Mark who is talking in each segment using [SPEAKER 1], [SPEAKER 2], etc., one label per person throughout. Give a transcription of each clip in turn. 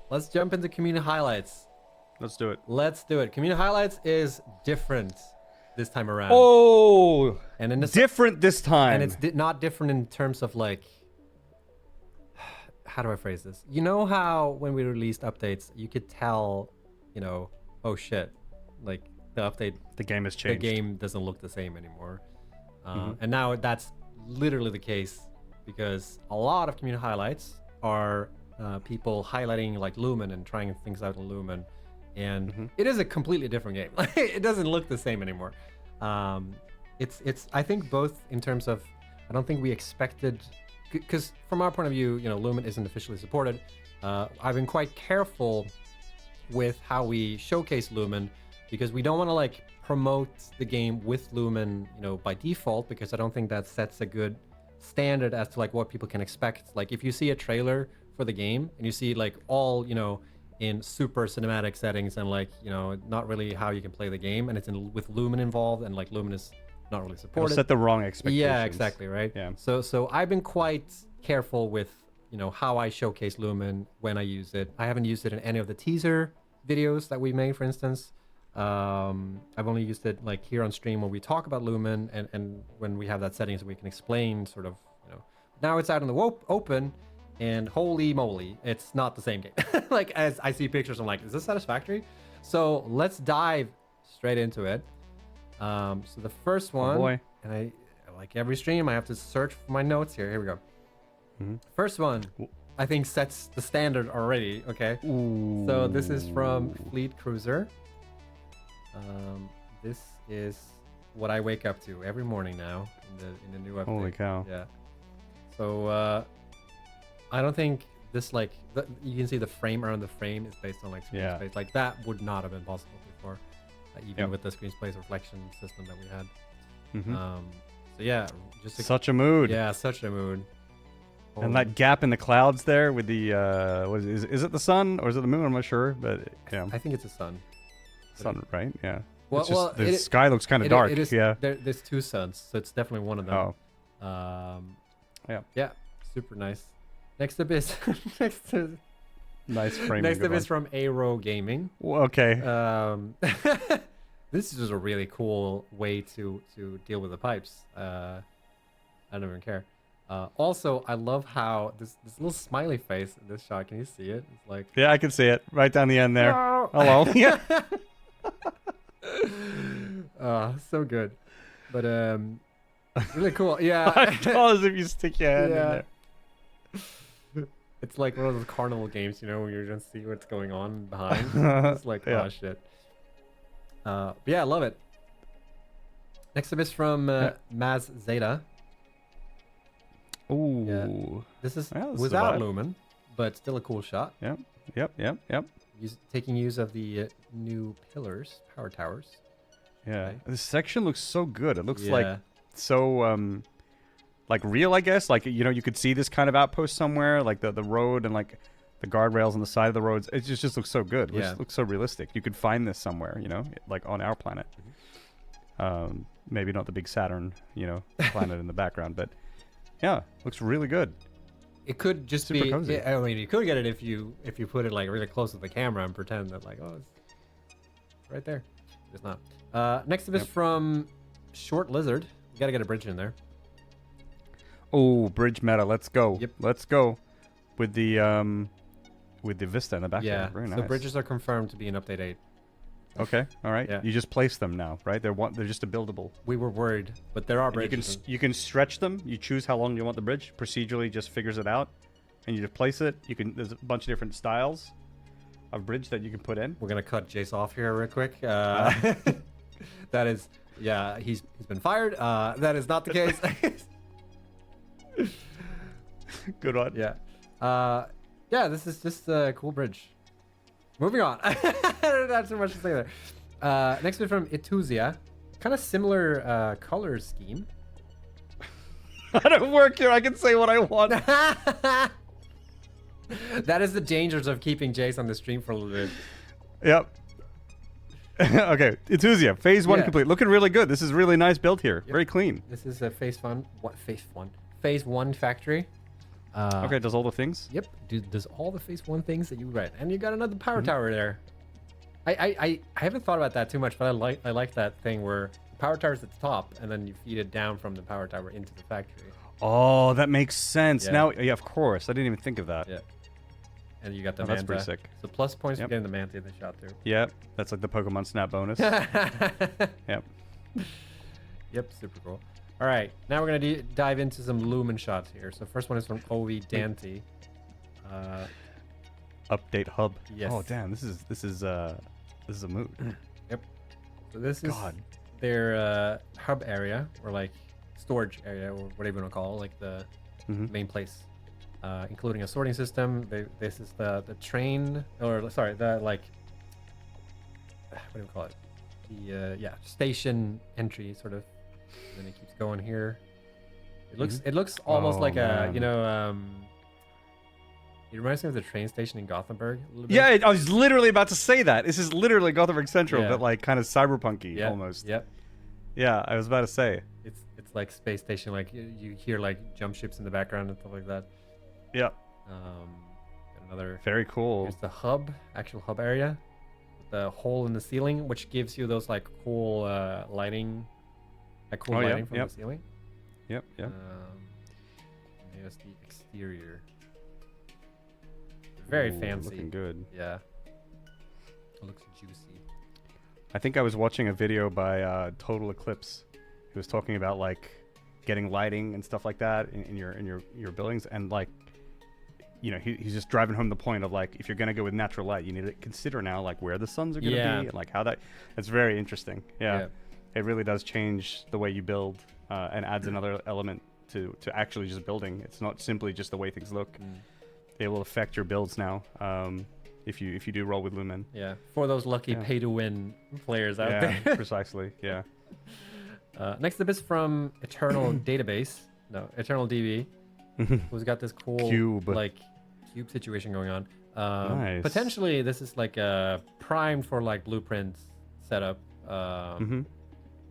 [SPEAKER 1] let's jump into community highlights.
[SPEAKER 2] Let's do it.
[SPEAKER 1] Let's do it. Community highlights is different this time around.
[SPEAKER 2] Oh,
[SPEAKER 1] and in
[SPEAKER 2] different this time.
[SPEAKER 1] And it's not different in terms of like, how do I phrase this? You know how when we released updates, you could tell, you know, oh shit, like the update,
[SPEAKER 2] the game has changed.
[SPEAKER 1] The game doesn't look the same anymore. And now that's literally the case because a lot of community highlights are people highlighting like Lumen and trying things out in Lumen. And it is a completely different game. It doesn't look the same anymore. It's I think both in terms of, I don't think we expected, because from our point of view, you know, Lumen isn't officially supported. I've been quite careful with how we showcase Lumen because we don't want to like promote the game with Lumen, you know, by default, because I don't think that sets a good standard as to like what people can expect. Like if you see a trailer for the game and you see like all, you know, in super cinematic settings and like, you know, not really how you can play the game, and it's with Lumen involved, and like Lumen is not really supported.
[SPEAKER 2] It'll set the wrong expectations.
[SPEAKER 1] Yeah, exactly, right?
[SPEAKER 2] Yeah.
[SPEAKER 1] So I've been quite careful with, you know, how I showcase Lumen when I use it. I haven't used it in any of the teaser videos that we made, for instance. I've only used it like here on stream when we talk about Lumen and when we have that setting so we can explain sort of, you know. Now it's out in the open. And holy moly, it's not the same game. Like, as I see pictures, I'm like, is this Satisfactory? So let's dive straight into it. So the first one,
[SPEAKER 2] boy.
[SPEAKER 1] And I, like every stream, I have to search for my notes here. Here we go. First one, I think sets the standard already. Okay.
[SPEAKER 2] Ooh.
[SPEAKER 1] So this is from FleetCruiser. This is what I wake up to every morning now in the new update.
[SPEAKER 2] Holy cow.
[SPEAKER 1] Yeah. So, I don't think this like you can see the frame around the frame is based on like screen space. Like that would not have been possible before, even with the screen space reflection system that we had. So yeah, just
[SPEAKER 2] such a mood.
[SPEAKER 1] Yeah, such a mood.
[SPEAKER 2] And that gap in the clouds there with the what is it the sun or is it the moon? I'm not sure, but yeah,
[SPEAKER 1] I think it's a sun.
[SPEAKER 2] Sun, right? Yeah.
[SPEAKER 1] Well,
[SPEAKER 2] the sky looks kind of dark.
[SPEAKER 1] It is,
[SPEAKER 2] yeah.
[SPEAKER 1] There's two suns, so it's definitely one of them.
[SPEAKER 2] Oh.
[SPEAKER 1] Yeah, super nice. Next up is
[SPEAKER 2] nice framing.
[SPEAKER 1] Next up is from Aero Gaming.
[SPEAKER 2] Okay.
[SPEAKER 1] This is just a really cool way to deal with the pipes. I don't even care. Also, I love how this little smiley face in this shot. Can you see it? It's like,
[SPEAKER 2] yeah, I can see it right down the end there.
[SPEAKER 1] No.
[SPEAKER 2] Hello. Yeah.
[SPEAKER 1] So good, but really cool. Yeah.
[SPEAKER 2] It's as if you stick your hand in there.
[SPEAKER 1] It's like one of those carnival games, you know, where you just see what's going on behind. It's like, oh shit. Yeah, I love it. Next up is from Maz Zeta.
[SPEAKER 2] Ooh.
[SPEAKER 1] Yeah. This is
[SPEAKER 2] this
[SPEAKER 1] without
[SPEAKER 2] is
[SPEAKER 1] Lumen, but still a cool shot.
[SPEAKER 2] Yep.
[SPEAKER 1] Taking use of the new pillars, power towers.
[SPEAKER 2] Yeah.
[SPEAKER 1] Okay.
[SPEAKER 2] This section looks so good. It looks like so like real, I guess. Like, you know, you could see this kind of outpost somewhere, like the road and like the guardrails on the side of the roads. It just looks so good. It looks so realistic. You could find this somewhere, you know, like on our planet. Maybe not the big Saturn, you know, planet in the background, but yeah, looks really good.
[SPEAKER 1] It could just
[SPEAKER 2] Super
[SPEAKER 1] be.
[SPEAKER 2] cozy.
[SPEAKER 1] I mean, you could get it if you put it like really close to the camera and pretend that like, oh, it's right there. It's not. Next up is from Short Lizard. You gotta get a bridge in there.
[SPEAKER 2] Oh, bridge meta. Let's go.
[SPEAKER 1] Yep.
[SPEAKER 2] Let's go with the vista in the background.
[SPEAKER 1] Yeah.
[SPEAKER 2] Very nice.
[SPEAKER 1] So bridges are confirmed to be in Update 8.
[SPEAKER 2] Okay. All right.
[SPEAKER 1] Yeah.
[SPEAKER 2] You just place them now, right? They're just a buildable.
[SPEAKER 1] We were worried, but there are
[SPEAKER 2] And
[SPEAKER 1] bridges.
[SPEAKER 2] you can stretch them. You choose how long you want the bridge. Procedurally, just figures it out, and you just place it. There's a bunch of different styles of bridge that you can put in.
[SPEAKER 1] We're gonna cut Jace off here real quick. That is, yeah, he's been fired. That is not the case.
[SPEAKER 2] Good one.
[SPEAKER 1] Yeah. Yeah, this is just a cool bridge. Moving on. Not too much to say there. Next one from ltuzia. Kind of similar color scheme.
[SPEAKER 2] I don't work here. I can say what I want.
[SPEAKER 1] That is the dangers of keeping Jace on the stream for a little bit.
[SPEAKER 2] Yep. Okay, ltuzia, phase 1 complete. Looking really good. This is really nice build here. Yep. Very clean.
[SPEAKER 1] This is a phase 1 factory.
[SPEAKER 2] Okay, does all the things?
[SPEAKER 1] Yep, does all the phase 1 things that you read, and you got another power tower there. I haven't thought about that too much, but I like that thing where the power tower is at the top, and then you feed it down from the power tower into the factory.
[SPEAKER 2] Oh, that makes sense.
[SPEAKER 1] Yeah.
[SPEAKER 2] Now, yeah, of course. I didn't even think of that.
[SPEAKER 1] Yeah. And you got the
[SPEAKER 2] Oh,
[SPEAKER 1] manta.
[SPEAKER 2] that's pretty sick.
[SPEAKER 1] So plus points
[SPEAKER 2] Yep.
[SPEAKER 1] for getting the manta in the shot too.
[SPEAKER 2] Yep, that's like the Pokemon Snap bonus. Yep.
[SPEAKER 1] Yep, super cool. All right, now we're gonna dive into some lumen shots here. So first one is from owdante.
[SPEAKER 2] Update hub.
[SPEAKER 1] Yes.
[SPEAKER 2] Oh damn, this is a mood.
[SPEAKER 1] Yep. So this is
[SPEAKER 2] God.
[SPEAKER 1] their hub area, or like storage area, or whatever you want to call it, like the main place, including a sorting system. This is the train, or sorry, the like, what do you call it? The station entry sort of. And then it keeps going here. It looks almost like a, you know, it reminds me of the train station in Gothenburg a little bit.
[SPEAKER 2] Yeah, I was literally about to say that. This is literally Gothenburg Central,
[SPEAKER 1] Yeah.
[SPEAKER 2] but like kind of cyberpunky
[SPEAKER 1] Yep,
[SPEAKER 2] almost.
[SPEAKER 1] Yep.
[SPEAKER 2] Yeah, I was about to say.
[SPEAKER 1] It's like space station, like you hear like jump ships in the background and stuff like that.
[SPEAKER 2] Yeah.
[SPEAKER 1] Got another.
[SPEAKER 2] Very cool.
[SPEAKER 1] Here's the hub, actual hub area, with the hole in the ceiling, which gives you those like cool lighting, lighting from the ceiling.
[SPEAKER 2] Yep. Yep.
[SPEAKER 1] And here's the exterior. Very
[SPEAKER 2] Ooh,
[SPEAKER 1] fancy.
[SPEAKER 2] Looking good.
[SPEAKER 1] Yeah. It looks juicy.
[SPEAKER 2] I think I was watching a video by Total Eclipse, who was talking about like getting lighting and stuff like that in your buildings, and like, you know, he's just driving home the point of like, if you're gonna go with natural light, you need to consider now like where the suns are gonna be and like how that. It's very interesting. Yeah. It really does change the way you build and adds another element to actually just building. It's not simply just the way things look. It will affect your builds now if you do roll with Lumen.
[SPEAKER 1] Yeah, for those lucky pay-to-win players out there.
[SPEAKER 2] Precisely, yeah.
[SPEAKER 1] Next up is from EternalDB, who's got this cool cube situation going on.
[SPEAKER 2] Nice.
[SPEAKER 1] Potentially, this is like a primed for like blueprints setup.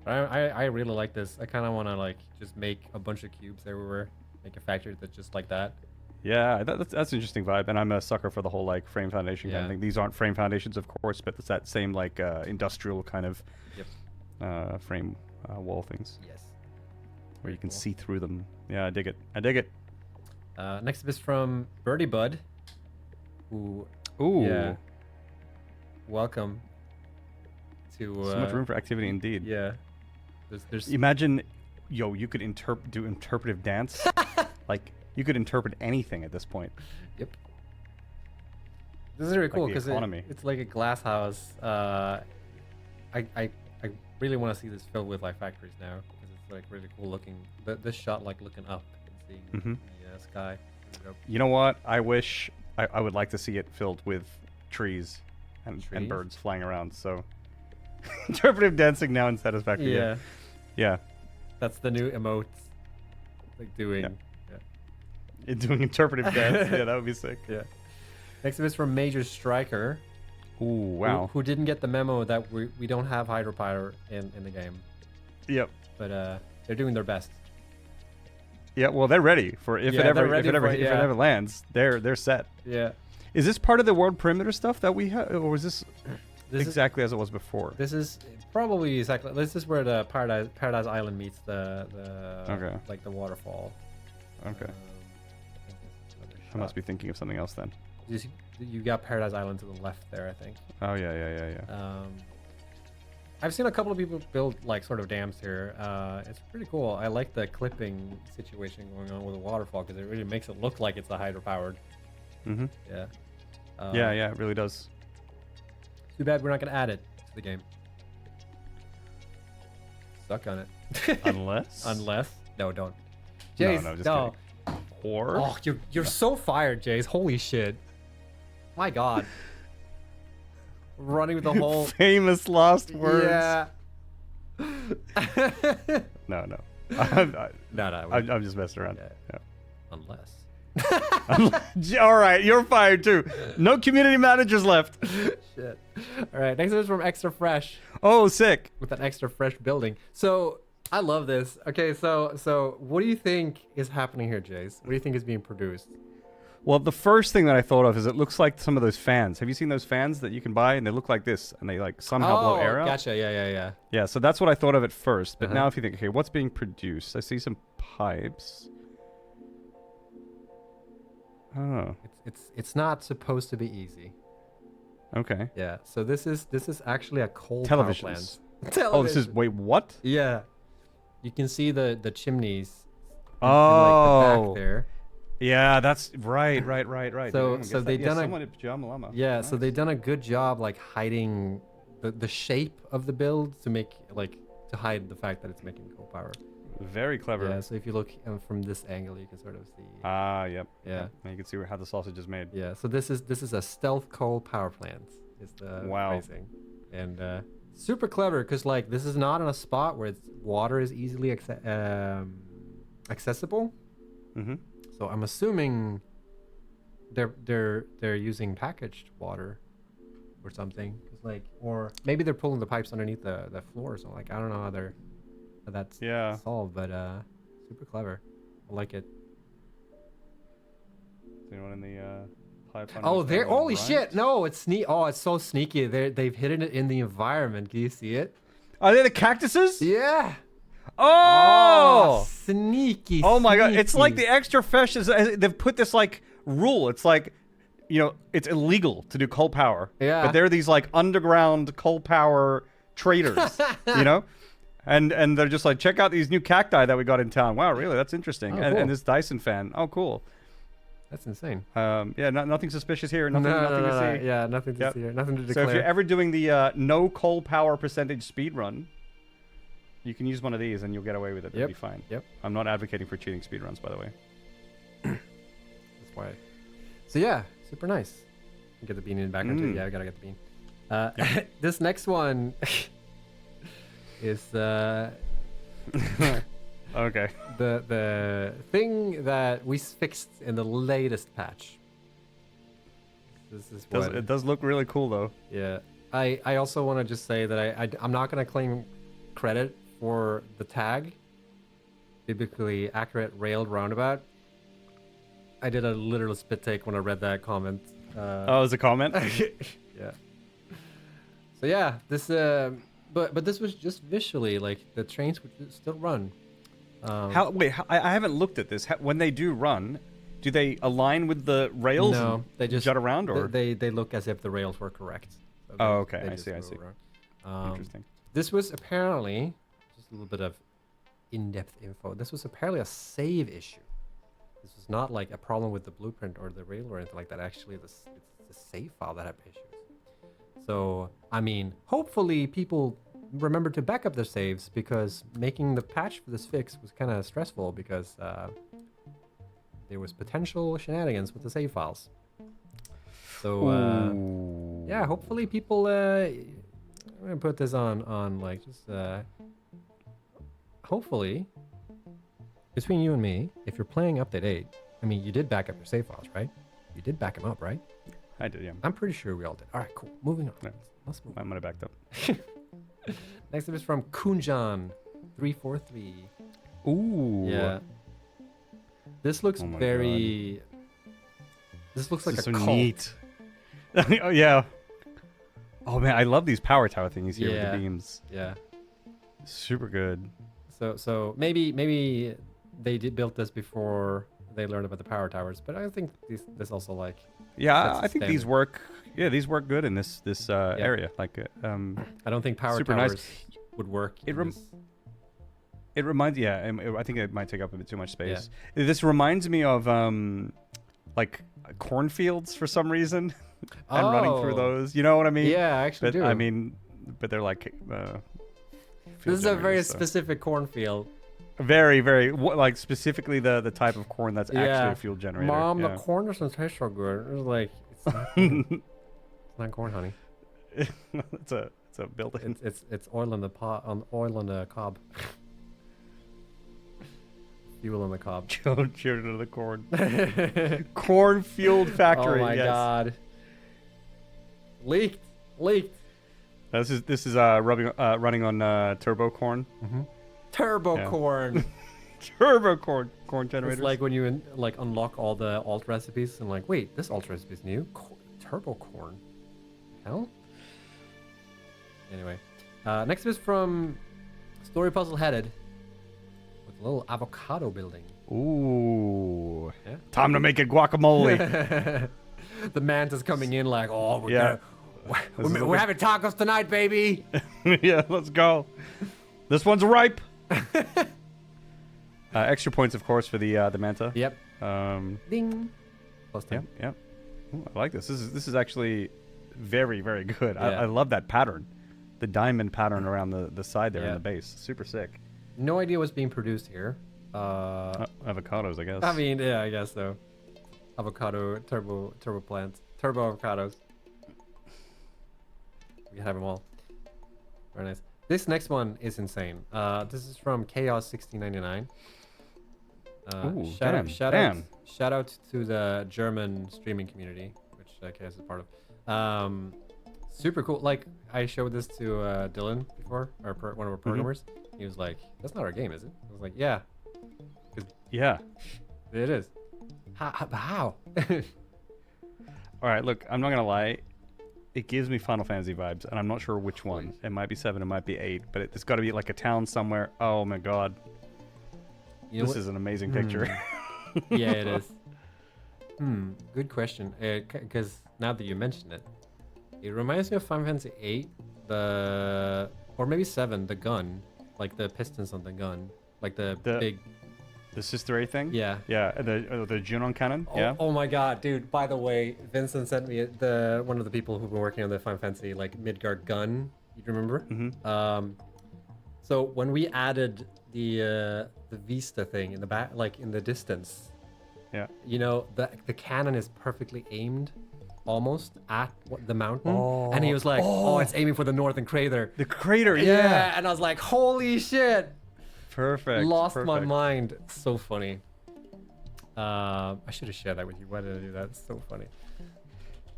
[SPEAKER 1] I really like this. I kind of want to like just make a bunch of cubes everywhere, make a factory that's just like that.
[SPEAKER 2] Yeah, that's an interesting vibe, and I'm a sucker for the whole like frame foundation kind of thing. These aren't frame foundations, of course, but it's that same like industrial kind of frame wall things.
[SPEAKER 1] Yes.
[SPEAKER 2] Where you can see through them. Yeah, I dig it. I dig it.
[SPEAKER 1] Next up is from birdiebud, who.
[SPEAKER 2] Ooh.
[SPEAKER 1] Yeah. Welcome to.
[SPEAKER 2] So much room for activity, indeed.
[SPEAKER 1] Yeah. There's.
[SPEAKER 2] Imagine, you could do interpretive dance, like. You could interpret anything at this point.
[SPEAKER 1] Yep. This is really cool
[SPEAKER 2] because
[SPEAKER 1] it's like a glass house. I really want to see this filled with like factories now because it's like really cool looking. This shot like looking up and seeing the sky.
[SPEAKER 2] You know what? I wish I would like to see it filled with trees and birds flying around. So interpretive dancing now in Satisfactory.
[SPEAKER 1] Yeah.
[SPEAKER 2] Yeah.
[SPEAKER 1] That's the new emotes. Like doing.
[SPEAKER 2] Yeah. Doing interpretive dance. Yeah, that would be sick.
[SPEAKER 1] Yeah. Next up is from Major-Stryker.
[SPEAKER 2] Ooh, wow.
[SPEAKER 1] Who didn't get the memo that we don't have hydropower in the game.
[SPEAKER 2] Yep.
[SPEAKER 1] But they're doing their best.
[SPEAKER 2] Yeah, well, they're ready for if it ever lands. They're set.
[SPEAKER 1] Yeah.
[SPEAKER 2] Is this part of the world perimeter stuff that we have, or was this exactly as it was before?
[SPEAKER 1] This is probably exactly. This is where the Paradise Island meets the like the waterfall.
[SPEAKER 2] Okay. I must be thinking of something else then.
[SPEAKER 1] You got Paradise Island to the left there, I think.
[SPEAKER 2] Oh yeah.
[SPEAKER 1] I've seen a couple of people build like sort of dams here. It's pretty cool. I like the clipping situation going on with the waterfall because it really makes it look like it's a hydropowered. Yeah.
[SPEAKER 2] Yeah, it really does.
[SPEAKER 1] Too bad we're not gonna add it to the game. Suck on it. Unless. No, don't. Jace,
[SPEAKER 2] no, just kidding. Or
[SPEAKER 1] oh, you're so fired, Jace. Holy shit. My God. Running with the whole
[SPEAKER 2] famous lost words.
[SPEAKER 1] Yeah.
[SPEAKER 2] No. I'm just messing around. Yeah.
[SPEAKER 1] Unless.
[SPEAKER 2] All right, you're fired too. No community managers left.
[SPEAKER 1] Shit. All right, next is from TheXtrafresh.
[SPEAKER 2] Oh, sick.
[SPEAKER 1] With an extra fresh building. So I love this. Okay, so what do you think is happening here, Jace? What do you think is being produced?
[SPEAKER 2] Well, the first thing that I thought of is it looks like some of those fans. Have you seen those fans that you can buy and they look like this and they like somehow blow air out?
[SPEAKER 1] Gotcha. Yeah.
[SPEAKER 2] Yeah, so that's what I thought of at first. But now if you think, okay, what's being produced? I see some pipes. Oh.
[SPEAKER 1] It's not supposed to be easy.
[SPEAKER 2] Okay.
[SPEAKER 1] Yeah. So this is actually a coal power plant.
[SPEAKER 2] Oh, this is wait, what?
[SPEAKER 1] Yeah. You can see the chimneys.
[SPEAKER 2] Oh.
[SPEAKER 1] In, like, the back there.
[SPEAKER 2] Yeah, that's right.
[SPEAKER 1] So they done
[SPEAKER 2] nice.
[SPEAKER 1] So they done a good job like hiding the shape of the build to make to hide the fact that it's making coal power.
[SPEAKER 2] Very clever.
[SPEAKER 1] Yeah. So if you look from this angle, you can sort of see.
[SPEAKER 2] Yep.
[SPEAKER 1] Yeah.
[SPEAKER 2] And you can see how the sausage is made.
[SPEAKER 1] Yeah. So this is a stealth coal power plant. Is the phrasing. And super clever because like this is not in a spot where water is easily accessible.
[SPEAKER 2] Mm-hmm.
[SPEAKER 1] So I'm assuming they're using packaged water or something, or maybe they're pulling the pipes underneath the floor or something. Like I don't know how that's solved, but super clever. I like it.
[SPEAKER 2] Is anyone in the pipe?
[SPEAKER 1] Oh, there! Holy shit! No, it's Oh, it's so sneaky. They've hidden it in the environment. Can you see it?
[SPEAKER 2] Are they the cactuses?
[SPEAKER 1] Yeah.
[SPEAKER 2] Oh,
[SPEAKER 1] sneaky!
[SPEAKER 2] Oh my god! It's like the TheXtrafresh is. They've put this like rule. It's like, it's illegal to do coal power.
[SPEAKER 1] Yeah.
[SPEAKER 2] But they're these like underground coal power traders. And they're just like, check out these new cacti that we got in town. Wow, really? That's interesting.
[SPEAKER 1] Oh,
[SPEAKER 2] and
[SPEAKER 1] cool.
[SPEAKER 2] this Dyson fan. Oh, cool.
[SPEAKER 1] That's insane.
[SPEAKER 2] Yeah, nothing suspicious here. Nothing to see.
[SPEAKER 1] Yeah, nothing to see here. Nothing to declare.
[SPEAKER 2] So if you're ever doing the no coal power percentage speed run, you can use one of these and you'll get away with it. It'll be fine.
[SPEAKER 1] Yep.
[SPEAKER 2] I'm not advocating for cheating speed runs, by the way.
[SPEAKER 1] That's why. So yeah, super nice. Get the bean in the background too. Yeah, I gotta get the bean. This next one is
[SPEAKER 2] okay.
[SPEAKER 1] The thing that we fixed in the latest patch. This is what
[SPEAKER 2] it does look really cool though.
[SPEAKER 1] Yeah. I also want to just say that I'm not gonna claim credit for the tag, biblically accurate railed roundabout. I did a literal spit take when I read that comment.
[SPEAKER 2] It was a comment?
[SPEAKER 1] Yeah. So yeah, this but this was just visually like the trains would still run.
[SPEAKER 2] I haven't looked at this. When they do run, do they align with the rails?
[SPEAKER 1] No,
[SPEAKER 2] and
[SPEAKER 1] they just
[SPEAKER 2] jut around, or
[SPEAKER 1] they look as if the rails were correct. So
[SPEAKER 2] okay, I see.
[SPEAKER 1] Interesting. This was apparently just a little bit of in-depth info. This was apparently a save issue. This was not like a problem with the blueprint or the rail or anything like that. Actually, it's the save file that had issues. So, I mean, hopefully people remember to back up their saves, because making the patch for this fix was kind of stressful because there was potential shenanigans with the save files. So, yeah, hopefully people... I'm going to put this on like, just... hopefully, between you and me, if you're playing Update 8, I mean, you did back up your save files, right? You did back them up, right?
[SPEAKER 2] I did, yeah.
[SPEAKER 1] I'm pretty sure we all did. All right, cool. Moving on.
[SPEAKER 2] No,
[SPEAKER 1] Let's move on.
[SPEAKER 2] I'm going to back up.
[SPEAKER 1] Next up is from Kunjan343.
[SPEAKER 2] Ooh.
[SPEAKER 1] Yeah. This looks very... God. This looks like a cult.
[SPEAKER 2] Neat. Oh, yeah. Oh, man, I love these power tower things here with the beams.
[SPEAKER 1] Yeah.
[SPEAKER 2] Super good.
[SPEAKER 1] So maybe they built this before they learned about the power towers, but I think this also like...
[SPEAKER 2] Yeah, I think these work. Yeah, these work good in this area. Like,
[SPEAKER 1] I don't think power towers would work.
[SPEAKER 2] It reminds. Yeah, I think it might take up a bit too much space. Yeah. This reminds me of like cornfields for some reason, and running through those. You know what I mean?
[SPEAKER 1] Yeah, I actually do.
[SPEAKER 2] I mean, but they're like.
[SPEAKER 1] This is a very specific cornfield.
[SPEAKER 2] Very, very, like specifically the type of corn that's actually a fuel generator.
[SPEAKER 1] Mom, the corn doesn't taste so good. It was like, it's not corn. It's not corn, honey.
[SPEAKER 2] it's a building.
[SPEAKER 1] It's oil in the pot, oil on the cob. Fuel on the cob.
[SPEAKER 2] Children of the corn. Cornfield factory.
[SPEAKER 1] Oh my god. Leaked.
[SPEAKER 2] This is running on turbo corn.
[SPEAKER 1] Mm-hmm. Turbo
[SPEAKER 2] Yeah.
[SPEAKER 1] corn.
[SPEAKER 2] Turbo corn generators.
[SPEAKER 1] It's like when you unlock all the alt recipes and like, wait, this alt recipe is new. Turbo corn. Hell. Anyway, next is from Story Puzzle Headed with a little avocado building.
[SPEAKER 2] Ooh.
[SPEAKER 1] Yeah.
[SPEAKER 2] Time to make it guacamole.
[SPEAKER 1] The manta's coming in like, oh,
[SPEAKER 2] Yeah.
[SPEAKER 1] we're having tacos tonight, baby.
[SPEAKER 2] Yeah, let's go. This one's ripe. Extra points, of course, for the manta.
[SPEAKER 1] Yep. Ding. Plus 10.
[SPEAKER 2] Yep. Yep. Ooh, I like this. This is actually very, very good.
[SPEAKER 1] Yeah.
[SPEAKER 2] I love that pattern. The diamond pattern around the side there in
[SPEAKER 1] Yeah.
[SPEAKER 2] the base. Super sick.
[SPEAKER 1] No idea what's being produced here.
[SPEAKER 2] Avocados, I guess.
[SPEAKER 1] I mean, yeah, I guess so. Avocado, turbo plants, turbo avocados. We can have them all. Very nice. This next one is insane. This is from Chaos1699.
[SPEAKER 2] Ooh,
[SPEAKER 1] Shout out to the German streaming community, which Chaos is part of. Super cool. Like, I showed this to Dylan before, one of our programmers. He was like, "That's not our game, is it?" I was like, "Yeah,
[SPEAKER 2] Yeah.
[SPEAKER 1] it is." How?
[SPEAKER 2] All right, look, I'm not going to lie. It gives me Final Fantasy vibes, and I'm not sure which one. It might be 7, it might be 8, but it's got to be like a town somewhere. Oh, my God.
[SPEAKER 1] You know
[SPEAKER 2] This
[SPEAKER 1] what?
[SPEAKER 2] is an amazing picture.
[SPEAKER 1] Yeah, it is. Good question. Because now that you mentioned it, it reminds me of Final Fantasy 8, or maybe 7, the gun, like the pistons on the gun, like the big.
[SPEAKER 2] The Sister A thing?
[SPEAKER 1] Yeah.
[SPEAKER 2] Yeah, the Junon cannon? Yeah.
[SPEAKER 1] Oh my god, dude, by the way, Vincent sent me one of the people who've been working on the Final Fantasy like Midgard gun. You remember? So when we added the Vista thing in the back, like in the distance,
[SPEAKER 2] Yeah.
[SPEAKER 1] you know, the cannon is perfectly aimed almost at the mountain. And he was like, oh, it's aiming for the northern crater.
[SPEAKER 2] The crater,
[SPEAKER 1] Yeah, and I was like, holy shit.
[SPEAKER 2] Perfect.
[SPEAKER 1] Lost my mind. So funny. I should have shared that with you. Why did I do that? It's so funny.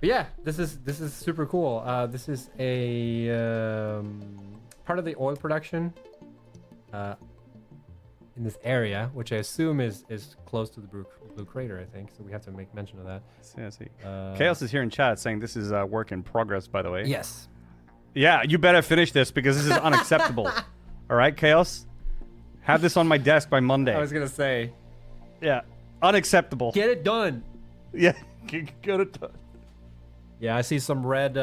[SPEAKER 1] But yeah, this is super cool. This is a part of the oil production in this area, which I assume is close to the blue crater. I think so. We have to make mention of that.
[SPEAKER 2] I see. Chaos is here in chat saying this is work in progress, by the way.
[SPEAKER 1] Yes.
[SPEAKER 2] Yeah, you better finish this because this is unacceptable. All right, Chaos? Have this on my desk by Monday.
[SPEAKER 1] I was gonna say.
[SPEAKER 2] Yeah, unacceptable.
[SPEAKER 1] Get it done.
[SPEAKER 2] Yeah, get it done.
[SPEAKER 1] Yeah, I see some red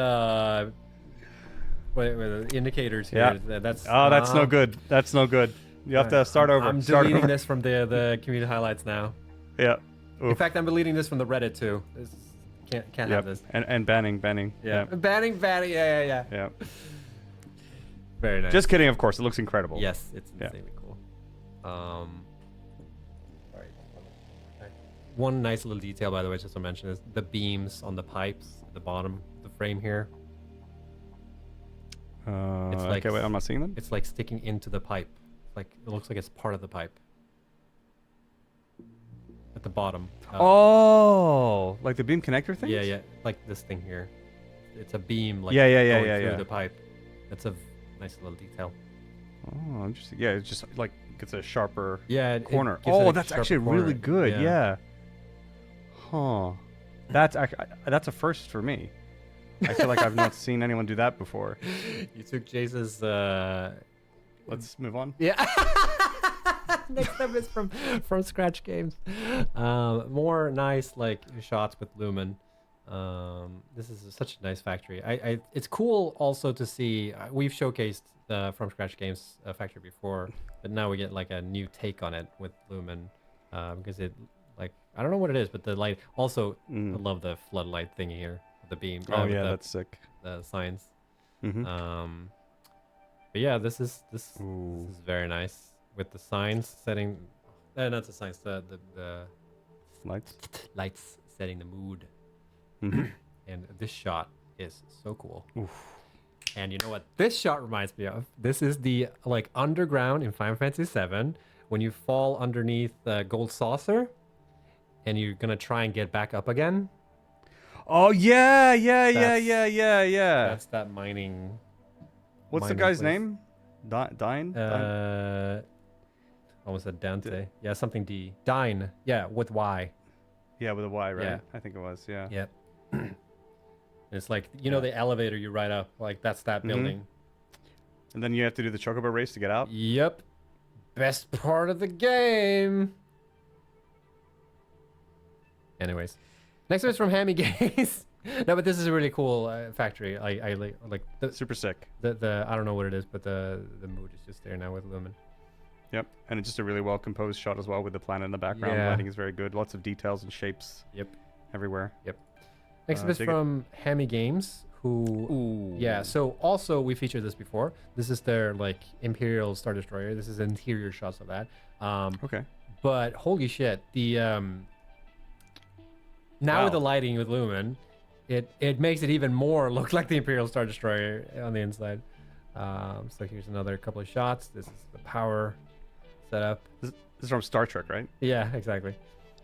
[SPEAKER 1] indicators here.
[SPEAKER 2] Yeah.
[SPEAKER 1] That's
[SPEAKER 2] no good. That's no good. You have to start over.
[SPEAKER 1] I'm deleting this from the community highlights now.
[SPEAKER 2] Yeah. Oof.
[SPEAKER 1] In fact, I'm deleting this from the Reddit too. Can't have this.
[SPEAKER 2] And banning.
[SPEAKER 1] Yeah. Banning. Yeah.
[SPEAKER 2] Yeah.
[SPEAKER 1] Very nice.
[SPEAKER 2] Just kidding, of course. It looks incredible.
[SPEAKER 1] Yes, it's insanely cool. All right. One nice little detail, by the way, just to mention, is the beams on the pipes at the bottom of the frame here.
[SPEAKER 2] It's like, okay, wait, I'm not seeing them.
[SPEAKER 1] It's like sticking into the pipe. Like it looks like it's part of the pipe. At the bottom.
[SPEAKER 2] Oh, like the beam connector thing?
[SPEAKER 1] Yeah, like this thing here. It's a beam like
[SPEAKER 2] going
[SPEAKER 1] through the pipe. That's a nice little detail.
[SPEAKER 2] Oh, interesting. Yeah, it's just like it's a sharper
[SPEAKER 1] corner.
[SPEAKER 2] That's actually really good. Yeah. Huh. That's a first for me. I feel like I've not seen anyone do that before.
[SPEAKER 1] You took Jace's.
[SPEAKER 2] Let's move on.
[SPEAKER 1] Yeah. Next up is from Scratch Games. More nice like shots with Lumen. This is such a nice factory. It's cool also to see. We've showcased From Scratch Games factory before, but now we get like a new take on it with Lumen, because it like I don't know what it is, but the light. Also, I love the floodlight thingy here, the beam.
[SPEAKER 2] Oh yeah, that's sick.
[SPEAKER 1] The signs. But yeah, this is very nice with the signs setting. Not the signs. The lights setting the mood. And this shot is so cool. Oof. And you know what this shot reminds me of? This is the like underground in Final Fantasy VII when you fall underneath the gold saucer and you're gonna try and get back up again.
[SPEAKER 2] Oh yeah.
[SPEAKER 1] That's that mining.
[SPEAKER 2] What's the guy's name? Dine?
[SPEAKER 1] Almost said Dante. Yeah, something D. Dine. Yeah, with Y.
[SPEAKER 2] Yeah, with a Y, right?
[SPEAKER 1] Yeah.
[SPEAKER 2] I think it was. Yeah.
[SPEAKER 1] Yep. It's like, you know, the elevator you ride up, like that's that building.
[SPEAKER 2] And then you have to do the chocobo race to get out.
[SPEAKER 1] Yep. Best part of the game. Anyways, next one is from Hammy Gaze. No, but this is a really cool factory. I like the
[SPEAKER 2] Super sick.
[SPEAKER 1] The I don't know what it is, but the mood is just there now with Lumen.
[SPEAKER 2] Yep, and it's just a really well composed shot as well with the planet in the background.
[SPEAKER 1] Yeah.
[SPEAKER 2] The lighting is very good. Lots of details and shapes.
[SPEAKER 1] Yep.
[SPEAKER 2] Everywhere.
[SPEAKER 1] Yep. Next up is from Hammy Games, who.
[SPEAKER 2] Ooh.
[SPEAKER 1] Yeah. So also we featured this before. This is their like Imperial Star Destroyer. This is interior shots of that.
[SPEAKER 2] Okay.
[SPEAKER 1] But holy shit, the now with the lighting with Lumen, it makes it even more look like the Imperial Star Destroyer on the inside. So here's another couple of shots. This is the power setup.
[SPEAKER 2] This is from Star Trek, right?
[SPEAKER 1] Yeah, exactly.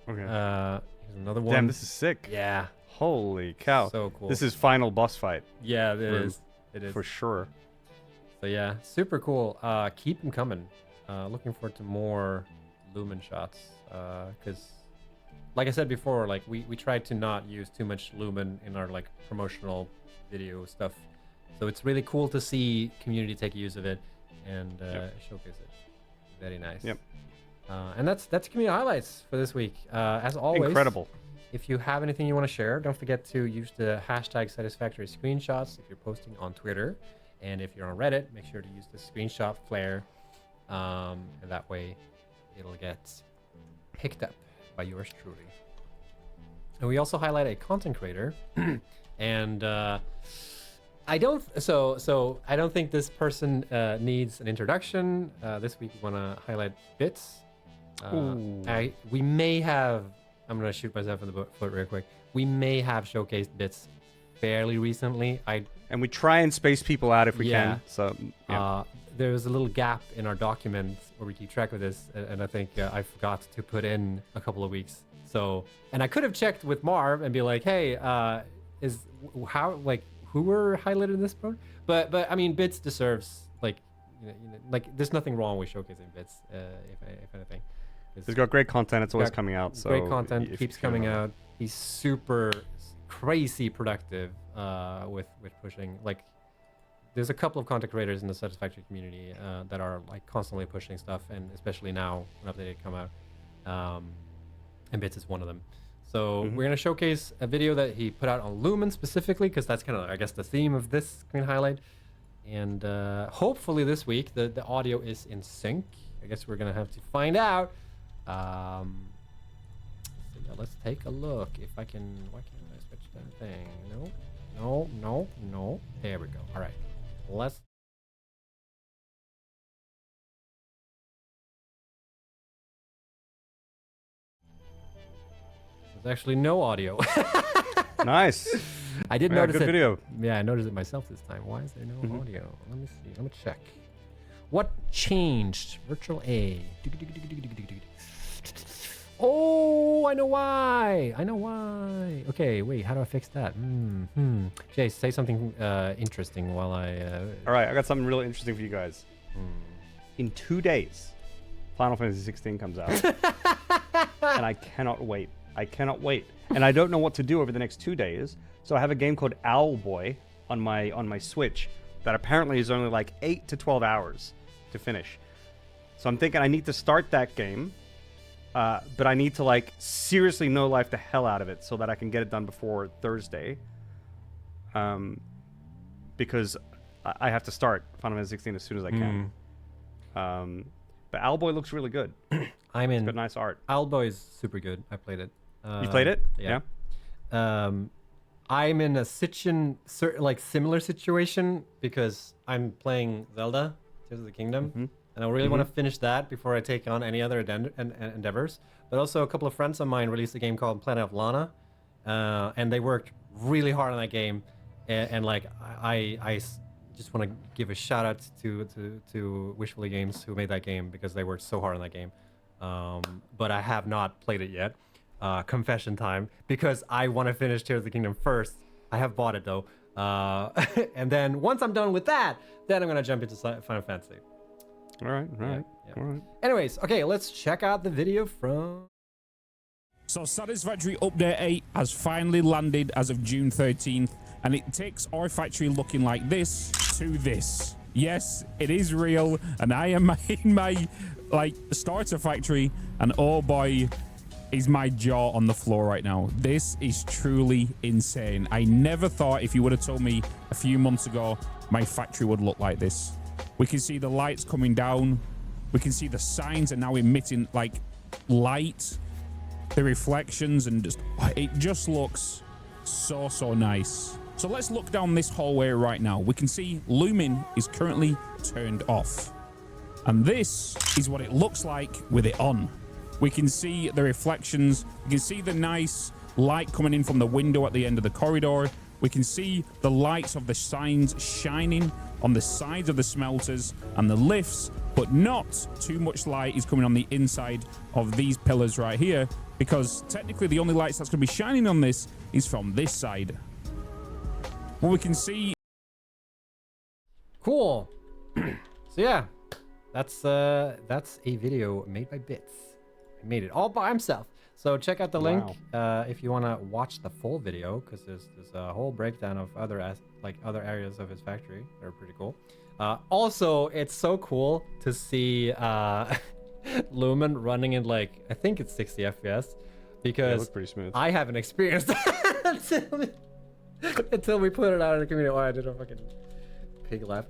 [SPEAKER 2] Okay.
[SPEAKER 1] Here's another one.
[SPEAKER 2] Damn, this is sick.
[SPEAKER 1] Yeah.
[SPEAKER 2] Holy cow.
[SPEAKER 1] So cool.
[SPEAKER 2] This is final boss fight.
[SPEAKER 1] Yeah, it is. It is.
[SPEAKER 2] For sure.
[SPEAKER 1] So yeah, super cool. Keep them coming. Looking forward to more Lumen shots. Because, like I said before, like we tried to not use too much Lumen in our like promotional video stuff. So it's really cool to see community take use of it and showcase it. Very nice.
[SPEAKER 2] Yep.
[SPEAKER 1] And that's community highlights for this week. As always,
[SPEAKER 2] Incredible.
[SPEAKER 1] If you have anything you want to share, don't forget to use the hashtag Satisfactory screenshots if you're posting on Twitter. And if you're on Reddit, make sure to use the screenshot flare. And that way it'll get picked up by yours truly. And we also highlight a content creator. And I don't think this person needs an introduction. This week we want to highlight Bits. We may have, I'm going to shoot myself in the foot real quick. We may have showcased Bits fairly recently.
[SPEAKER 2] And we try and space people out if we can. So
[SPEAKER 1] there's a little gap in our documents where we keep track of this, and I think I forgot to put in a couple of weeks. So, and I could have checked with Marv and be like, hey, who were highlighted in this part? But I mean, Bits deserves like there's nothing wrong with showcasing Bits, if anything.
[SPEAKER 2] He's got great content. It's always coming out. So
[SPEAKER 1] great content keeps coming out. He's super crazy productive with pushing. Like, there's a couple of content creators in the Satisfactory community that are like constantly pushing stuff, and especially now when Upd8 come out, and Bits is one of them. So we're gonna showcase a video that he put out on Lumen specifically, because that's kind of, I guess, the theme of this screen highlight. And hopefully this week the audio is in sync. I guess we're gonna have to find out. So yeah, let's take a look. If I can, why can't I switch that thing? No. There we go. All right, let's. There's actually no audio.
[SPEAKER 2] Nice.
[SPEAKER 1] I did notice
[SPEAKER 2] good
[SPEAKER 1] it.
[SPEAKER 2] video.
[SPEAKER 1] Yeah, I noticed it myself this time. Why is there no audio? Let me see. Let me check. What changed? Virtual A. Oh, I know why. Okay, wait. How do I fix that? Jay, say something interesting while I.
[SPEAKER 2] All right, I got something really interesting for you guys. In 2 days, Final Fantasy 16 comes out, and I cannot wait. And I don't know what to do over the next 2 days. So I have a game called Owlboy on my Switch that apparently is only like 8 to 12 hours to finish. So I'm thinking I need to start that game, but I need to like seriously no life the hell out of it so that I can get it done before Thursday. Because I have to start Final Fantasy 16 as soon as I can. But Owlboy looks really good. It's got nice art.
[SPEAKER 1] Owlboy is super good. I played it.
[SPEAKER 2] You played it?
[SPEAKER 1] Yeah. I'm in a similar situation because I'm playing Zelda, Tears of the Kingdom, and I really want to finish that before I take on any other endeavors. But also, a couple of friends of mine released a game called Planet of Lana, and they worked really hard on that game. And like, I just want to give a shout out to Wishfully Games who made that game, because they worked so hard on that game. But I have not played it yet. Confession time, because I want to finish Tears of the Kingdom first. I have bought it though, and then once I'm done with that, then I'm gonna jump into Final Fantasy.
[SPEAKER 2] All right. All right.
[SPEAKER 1] Anyways, okay, let's check out the video from...
[SPEAKER 3] So Satisfactory Update 8 has finally landed as of June 13th, and it takes our factory looking like this to this. Yes, it is real, and I am in my starter factory, and oh boy, is my jaw on the floor right now. This is truly insane. I never thought, if you would have told me a few months ago, my factory would look like this. We can see the lights coming down. We can see the signs are now emitting like light, the reflections, and it just looks so nice. So let's look down this hallway right now. We can see Lumen is currently turned off, and this is what it looks like with it on. We can see the reflections. We can see the nice light coming in from the window at the end of the corridor. We can see the lights of the signs shining on the sides of the smelters and the lifts, but not too much light is coming on the inside of these pillars right here, because technically the only lights that's going to be shining on this is from this side. What we can see...
[SPEAKER 1] Cool. So yeah, that's a video made by Bitz. He made it all by himself. So check out the link if you want to watch the full video, because there's a whole breakdown of other areas of his factory that are pretty cool. Also, it's so cool to see Lumen running in I think it's 60 FPS, because
[SPEAKER 2] it looks pretty smooth.
[SPEAKER 1] I haven't experienced that until we put it out in the community. Oh, I did a fucking pig laugh.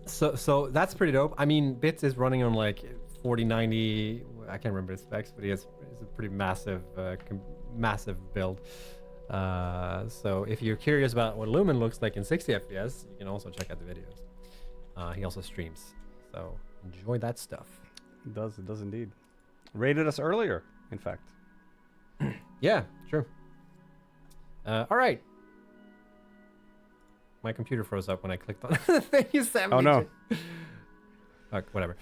[SPEAKER 1] So that's pretty dope. I mean, Bitz is running on 4090, I can't remember his specs, but it's a pretty massive build. So if you're curious about what Lumen looks like in 60 FPS, you can also check out the videos. He also streams, so enjoy that stuff.
[SPEAKER 2] It does indeed. Rated us earlier, in fact.
[SPEAKER 1] Yeah, true. All right. My computer froze up when I clicked on the thing you sent me.
[SPEAKER 2] Oh no.
[SPEAKER 1] Whatever.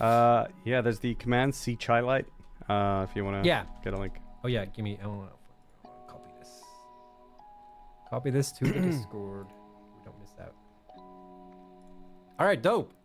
[SPEAKER 2] Yeah, there's the command C chai light. If you want to get a link.
[SPEAKER 1] Oh yeah, give me. I want to copy this. Copy this to the Discord. We don't miss out. All right, dope.